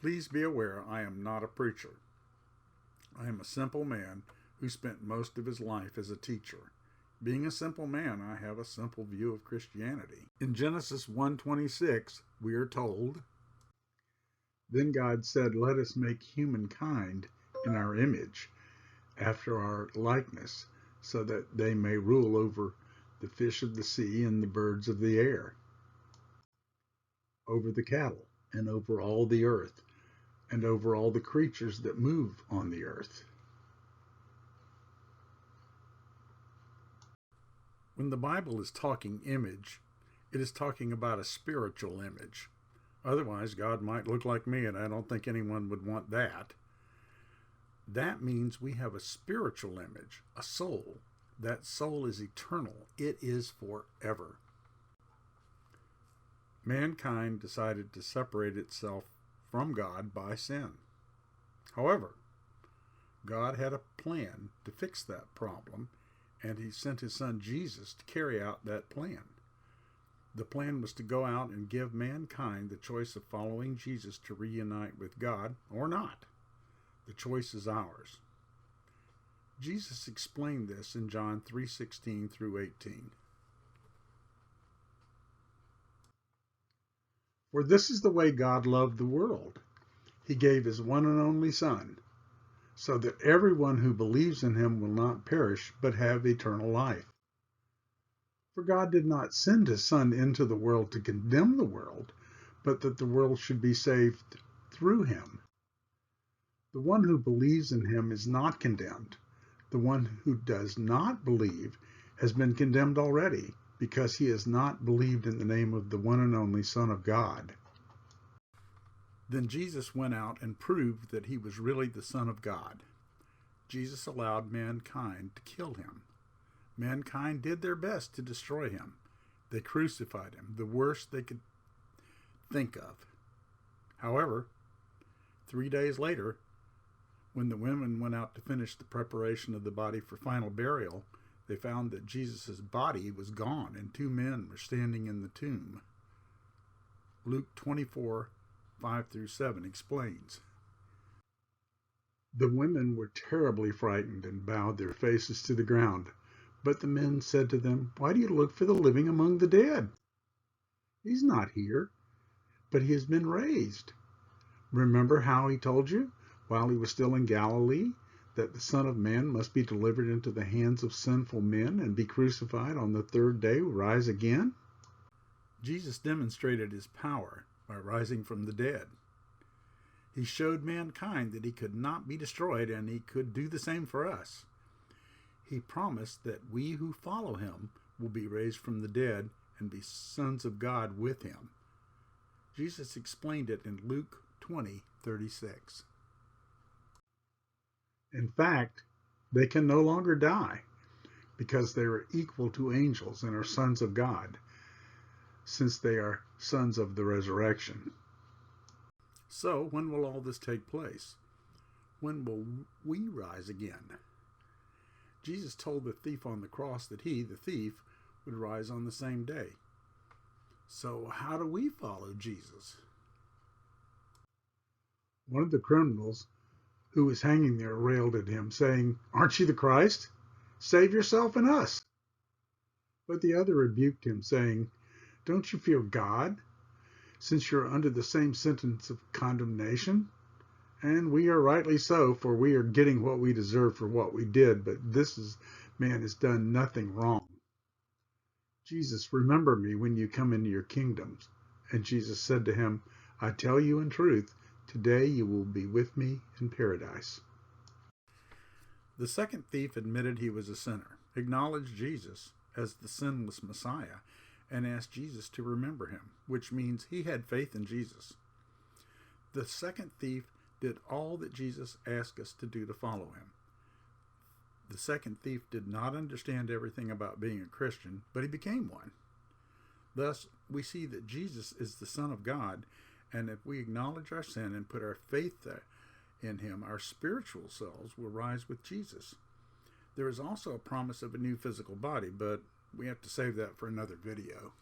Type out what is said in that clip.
Please be aware I am not a preacher. I am a simple man who spent most of his life as a teacher. Being a simple man, I have a simple view of Christianity. In Genesis 1:26, we are told, "Then God said, let us make humankind in our image, after our likeness, so that they may rule over the fish of the sea and the birds of the air, over the cattle, and over all the earth, and over all the creatures that move on the earth." When the Bible is talking image, it is talking about a spiritual image. Otherwise, God might look like me, and I don't think anyone would want that. That means we have a spiritual image, a soul. That soul is eternal. It is forever. Mankind decided to separate itself from God by sin. However, God had a plan to fix that problem, and he sent his son Jesus to carry out that plan. The plan was to go out and give mankind the choice of following Jesus to reunite with God or not. The choice is ours. Jesus explained this in John 3:16 through 18. "For this is the way God loved the world. He gave his one and only Son, so that everyone who believes in him will not perish but have eternal life. For God did not send his Son into the world to condemn the world, but that the world should be saved through him. The one who believes in him is not condemned. The one who does not believe has been condemned already, because he has not believed in the name of the one and only Son of God." Then Jesus went out and proved that he was really the Son of God. Jesus allowed mankind to kill him. Mankind did their best to destroy him. They crucified him, the worst they could think of. However, 3 days later, when the women went out to finish the preparation of the body for final burial, they found that Jesus' body was gone and 2 men were standing in the tomb. Luke 24:5-7 explains, "The women were terribly frightened and bowed their faces to the ground. But the men said to them, 'Why do you look for the living among the dead? He's not here, but he has been raised. Remember how he told you, while he was still in Galilee, that the Son of Man must be delivered into the hands of sinful men and be crucified, on the 3rd day rise again?'" Jesus demonstrated his power by rising from the dead. He showed mankind that he could not be destroyed, and he could do the same for us. He promised that we who follow him will be raised from the dead and be sons of God with him. Jesus explained it in Luke 20:36. In fact, they can no longer die, because they are equal to angels and are sons of God, since they are sons of the resurrection. So, when will all this take place? When will we rise again? Jesus told the thief on the cross that he, the thief, would rise on the same day. So how do we follow Jesus? One of the criminals who was hanging there railed at him, saying, "Aren't you the Christ? Save yourself and us." But the other rebuked him, saying, "Don't you fear God, since you're under the same sentence of condemnation? And we are rightly so, for we are getting what we deserve for what we did, but man has done nothing wrong. Jesus, remember me when you come into your kingdom." And Jesus said to him, "I tell you in truth, today you will be with me in paradise." The second thief admitted he was a sinner, acknowledged Jesus as the sinless Messiah, and asked Jesus to remember him, which means he had faith in Jesus. The second thief did all that Jesus asked us to do to follow him. The second thief did not understand everything about being a Christian, but he became one. Thus, we see that Jesus is the Son of God, and if we acknowledge our sin and put our faith in him, our spiritual selves will rise with Jesus. There is also a promise of a new physical body, but we have to save that for another video.